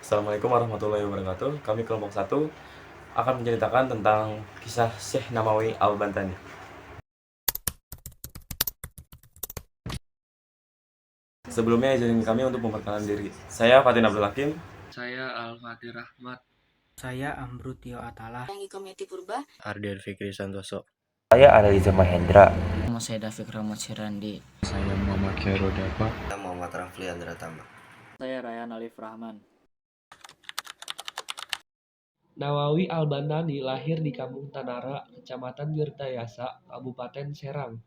Assalamualaikum warahmatullahi wabarakatuh. Kami kelompok 1 akan menceritakan tentang kisah Syekh Namawi Al-Bantani. Sebelumnya izin kami untuk memperkenalkan diri. Saya Fatin Abdul Hakim. Saya Al-Fatih Rahmat. Saya Ambrutio Atala. Komiti Purba. Ardian Fikri Santoso. Saya Analiza Mahendra. Saya David Rahmat Sirandi. Saya Muhammad Khairul Dapa. Saya Muhammad Rafli Andra Tama. Saya Ryan Alif Rahman. Nawawi Al-Bantani lahir di Kampung Tanara, Kecamatan Tirtayasa, Kabupaten Serang,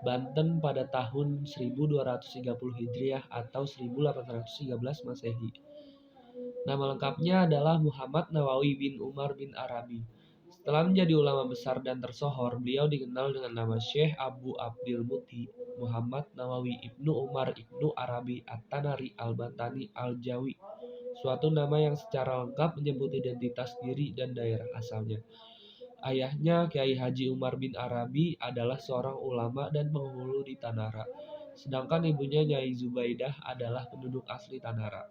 Banten pada tahun 1230 Hijriah atau 1813 Masehi. Nama lengkapnya adalah Muhammad Nawawi bin Umar bin Arabi. Setelah menjadi ulama besar dan tersohor, beliau dikenal dengan nama Syekh Abu Abdil Muti Muhammad Nawawi Ibnu Umar Ibnu Arabi At-Tanari Al-Bantani Al-Jawi, suatu nama yang secara lengkap menyebut identitas diri dan daerah asalnya. Ayahnya, Kiai Haji Umar bin Arabi, adalah seorang ulama dan penghulu di Tanara, sedangkan ibunya Nyai Zubaidah adalah penduduk asli Tanara.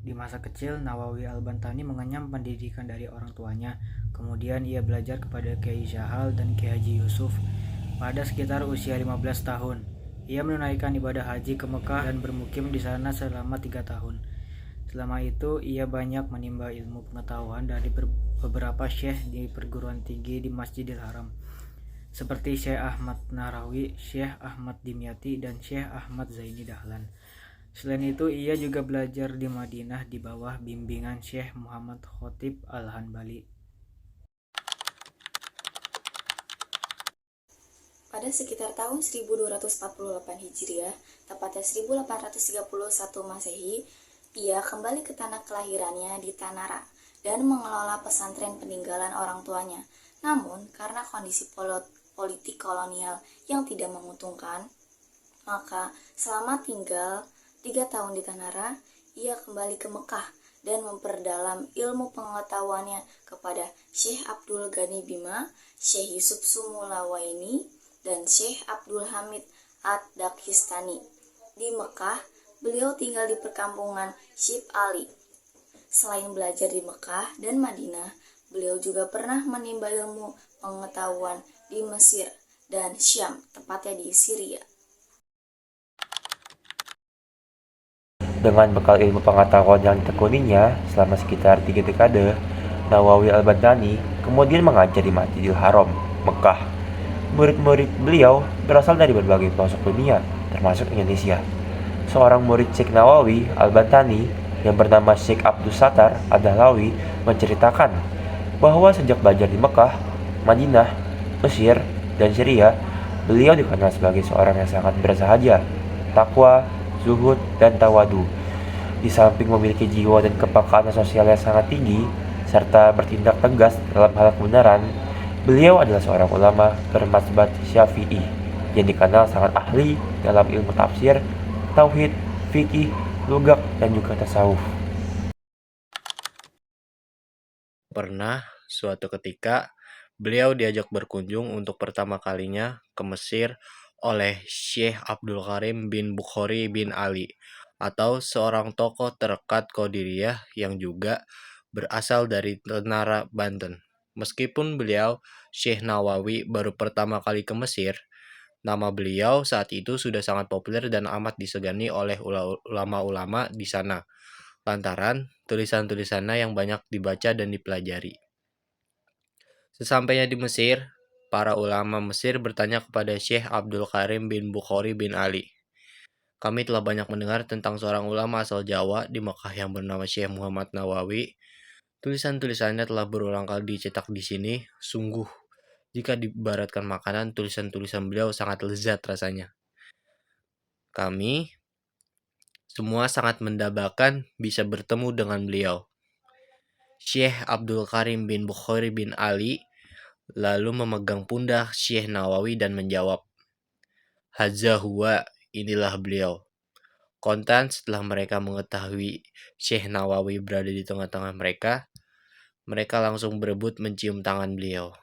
Di masa kecil, Nawawi Al-Bantani mengenyam pendidikan dari orang tuanya. Kemudian ia belajar kepada Kiai Syahal dan Kiai Haji Yusuf pada sekitar usia 15 tahun. Ia menunaikan ibadah haji ke Mekah dan bermukim di sana selama 3 tahun. Selama itu, ia banyak menimba ilmu pengetahuan dari beberapa syekh di perguruan tinggi di Masjidil Haram, seperti Syekh Ahmad Nahrawi, Syekh Ahmad Dimyati, dan Syekh Ahmad Zaini Dahlan. Selain itu, ia juga belajar di Madinah di bawah bimbingan Syekh Muhammad Khotib Al-Hanbali. Pada sekitar tahun 1248 Hijriah, tepatnya 1831 Masehi, ia kembali ke tanah kelahirannya di Tanara dan mengelola pesantren peninggalan orang tuanya. Namun, karena kondisi politik kolonial yang tidak menguntungkan, maka selama tinggal 3 tahun di Tanara, ia kembali ke Mekah dan memperdalam ilmu pengetahuannya kepada Syekh Abdul Ghani Bima, Syekh Yusuf Sumulawaini, dan Syekh Abdul Hamid Ad-Dakhistani. Di Mekah, beliau tinggal di perkampungan Syib Ali. Selain belajar di Mekah dan Madinah, beliau juga pernah menimba ilmu pengetahuan di Mesir dan Syam, tepatnya di Syria. Dengan bekal ilmu pengetahuan yang ditekuninya selama sekitar 3 dekade, Nawawi Al-Bantani kemudian mengajar di Masjidil Haram, Mekah. Murid-murid beliau berasal dari berbagai pelosok dunia, termasuk Indonesia. Seorang murid Syekh Nawawi Al-Bantani yang bernama Syekh Abdus Sattar Ad-Dahlawi menceritakan bahwa sejak belajar di Mekah, Madinah, Mesir, dan Syria, beliau dikenal sebagai seorang yang sangat bersahaja, takwa, zuhud, dan tawadu. Di samping memiliki jiwa dan kepekaan sosial yang sangat tinggi, serta bertindak tegas dalam hal kebenaran, beliau adalah seorang ulama bermazhab Syafi'i yang dikenal sangat ahli dalam ilmu tafsir, tauhid, fikih, lughat, dan juga tasawuf. Pernah suatu ketika beliau diajak berkunjung untuk pertama kalinya ke Mesir oleh Syekh Abdul Karim bin Bukhari bin Ali, atau seorang tokoh terekat Qadiriyah yang juga berasal dari Tanara, Banten. Meskipun beliau, Syekh Nawawi, baru pertama kali ke Mesir, nama beliau saat itu sudah sangat populer dan amat disegani oleh ulama-ulama di sana, lantaran tulisan-tulisannya yang banyak dibaca dan dipelajari. Sesampainya di Mesir, para ulama Mesir bertanya kepada Syekh Abdul Karim bin Bukhari bin Ali, "Kami telah banyak mendengar tentang seorang ulama asal Jawa di Mekah yang bernama Syekh Muhammad Nawawi. Tulisan-tulisannya telah berulang kali dicetak di sini. Sungguh, jika diibaratkan makanan, tulisan-tulisan beliau sangat lezat rasanya. Kami semua sangat mendambakan bisa bertemu dengan beliau." Syekh Abdul Karim bin Bukhari bin Ali lalu memegang pundak Syekh Nawawi dan menjawab, "Hadza huwa, inilah beliau." Kontan setelah mereka mengetahui Syekh Nawawi berada di tengah-tengah mereka, mereka langsung berebut mencium tangan beliau.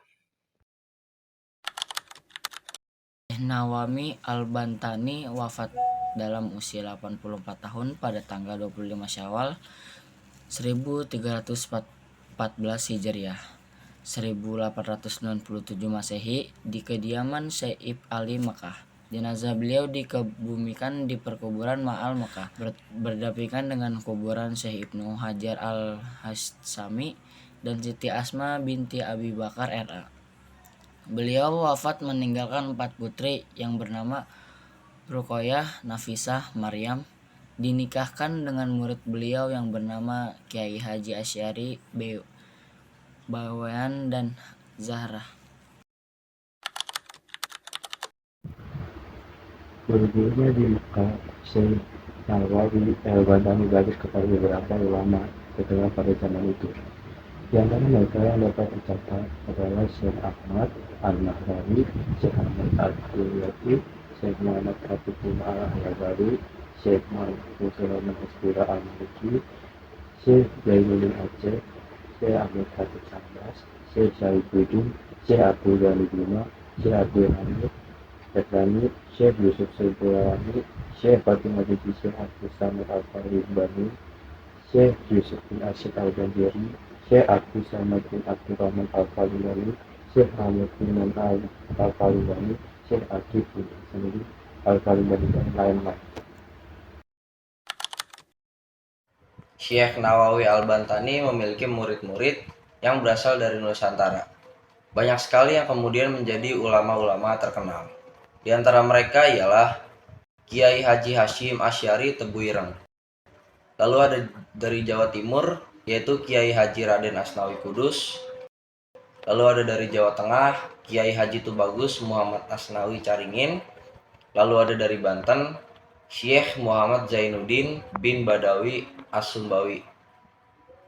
Nawawi Al-Bantani wafat dalam usia 84 tahun pada tanggal 25 Syawal 1314 Hijriah 1897 Masehi di kediaman Syekh Ali Mekah. Jenazah beliau dikebumikan di perkuburan Ma'al Mekah berdampingan dengan kuburan Syekh Ibnu Hajar al-Hassami dan Siti Asma binti Abi Bakar RA. Beliau wafat meninggalkan 4 putri yang bernama Ruqayyah, Nafisah, Maryam, dinikahkan dengan murid beliau yang bernama Kiai Haji Asy'ari Bawean dan Zahra. Berdirinya di Mekah, Syekh Nawawi al-Albani belajar kepada beberapa ulama setelah pada zaman itu. Di antara mereka yang dapat dicatat adalah Syekh Ahmad An-Nahrawi, Syekh Ahmad Al-Qulyati, Syekh Muhammad Hafidhullah Al-Halabi, Syekh Muhammad Sulaiman Hasbullah Al-Maliki, Syekh Zainuddin Aceh, Syekh Ahmad Khatib Sambas, Syekh Syarifuddin, Syekh Abdul Ghani Bima, Syekh Abdul Hamid Yatlani, Syekh Yusuf Saifullah, Syekh Fatimah binti Syekh Abdul Samad Al-Faribani, Syekh Yusuf bin Asyid Al-Banjari, Syekh Abdul Samad bin Abdul Rahman Al-Falibani, Syekh Ahmad bin Al-Falibani, Syekh Akif bin Hasanuddin Al-Falibani, dan lain-lain. Syekh Nawawi Al-Bantani memiliki murid-murid yang berasal dari Nusantara. Banyak sekali yang kemudian menjadi ulama-ulama terkenal. Di antara mereka ialah Kiai Haji Hasyim Asy'ari Tebuireng. Lalu ada dari Jawa Timur, yaitu Kiai Haji Raden Asnawi Kudus. Lalu ada dari Jawa Tengah, Kiai Haji Tubagus Muhammad Asnawi Caringin. Lalu ada dari Banten, Syekh Muhammad Zainuddin bin Badawi As-Sumbawi.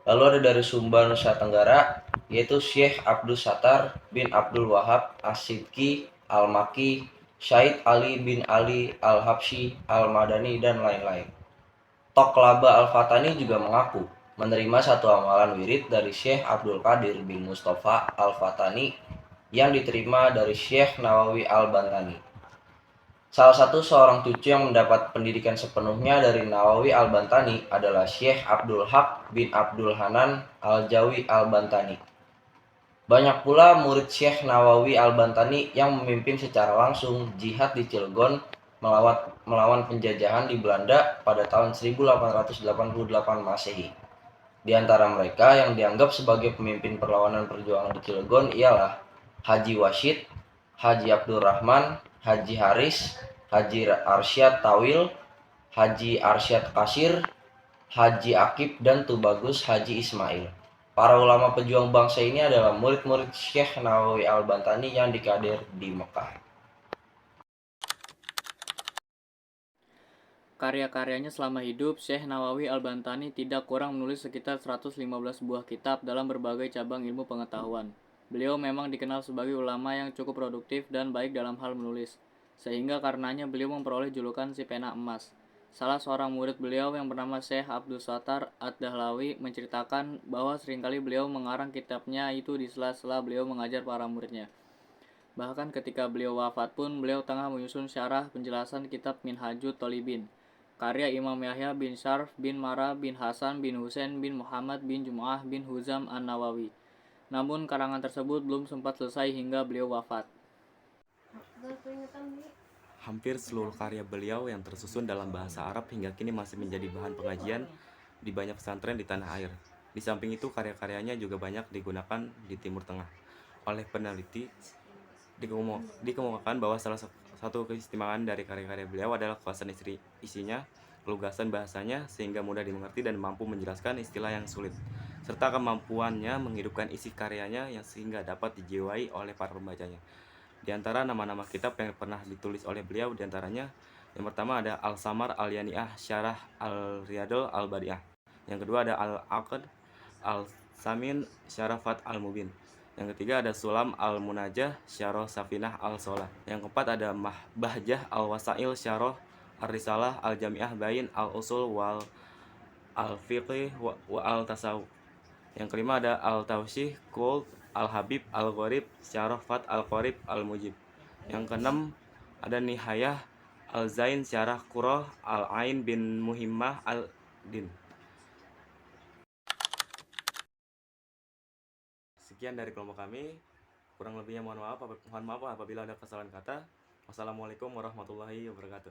Lalu ada dari Sumba Nusa Tenggara, yaitu Syekh Abdul Sattar bin Abdul Wahab As-Sidki Al-Maki, Syahid Ali bin Ali Al-Habsyi Al-Madani, dan lain-lain. Tok Laba Al-Fatani juga mengaku menerima satu amalan wirid dari Syekh Abdul Qadir bin Mustafa Al-Fatani yang diterima dari Syekh Nawawi Al-Bantani. Salah satu seorang cucu yang mendapat pendidikan sepenuhnya dari Nawawi Al-Bantani adalah Syekh Abdul Haq bin Abdul Hanan Al-Jawi Al-Bantani. Banyak pula murid Syekh Nawawi Al-Bantani yang memimpin secara langsung jihad di Cilegon melawan penjajahan di Belanda pada tahun 1888 Masehi. Di antara mereka yang dianggap sebagai pemimpin perlawanan perjuangan di Cilegon ialah Haji Wasyid, Haji Abdul Rahman, Haji Haris, Haji Arsyad Tawil, Haji Arsyad Kasir, Haji Akib, dan Tubagus Haji Ismail. Para ulama pejuang bangsa ini adalah murid-murid Syekh Nawawi Al-Bantani yang dikader di Mekah. Karya-karyanya selama hidup, Syekh Nawawi Al-Bantani tidak kurang menulis sekitar 115 buah kitab dalam berbagai cabang ilmu pengetahuan. Beliau memang dikenal sebagai ulama yang cukup produktif dan baik dalam hal menulis, sehingga karenanya beliau memperoleh julukan si pena emas. Salah seorang murid beliau yang bernama Syekh Abdul Sattar Ad-Dahlawi menceritakan bahwa seringkali beliau mengarang kitabnya itu di sela-sela beliau mengajar para muridnya. Bahkan ketika beliau wafat pun, beliau tengah menyusun syarah penjelasan kitab Minhajut Thalibin, karya Imam Yahya bin Syarf bin Mara bin Hasan bin Husain bin Muhammad bin Jum'ah bin Huzam An-Nawawi. Namun karangan tersebut belum sempat selesai hingga beliau wafat. Hampir seluruh karya beliau yang tersusun dalam bahasa Arab hingga kini masih menjadi bahan pengajian di banyak pesantren di tanah air. Di samping itu, karya-karyanya juga banyak digunakan di Timur Tengah. Oleh peneliti, dikemukakan bahwa salah satu keistimewaan dari karya-karya beliau adalah kuasaan isinya, kelugasan bahasanya sehingga mudah dimengerti dan mampu menjelaskan istilah yang sulit, serta kemampuannya menghidupkan isi karyanya yang sehingga dapat dijiwai oleh para pembacanya. Di antara nama-nama kitab yang pernah ditulis oleh beliau diantaranya, yang pertama ada Al-Samar Al-Yani'ah Syarah Al-Riyadul Al-Badi'ah. Yang kedua ada Al-Aqd Al-Samin Syarafat Al-Mubin. Yang ketiga ada Sulam Al-Munajah Syarah Safinah Al-Solah. Yang keempat ada Bahjah Al-Wasail Syarah Ar-Risalah Al-Jami'ah Bain Al-Usul wal Al-Fiqh wa Al-Tasawuf. Yang kelima ada Al-Tawshih Qul Al-Habib Al-Gharib Syarah Fat Al-Qarib Al-Mujib. Yang keenam ada Nihayah Al-Zain Syarah Qurrah Al-Ain bin Muhimmah Al-Din. Sekian dari kelompok kami. Kurang lebihnya mohon maaf apabila ada kesalahan kata. Wassalamualaikum warahmatullahi wabarakatuh.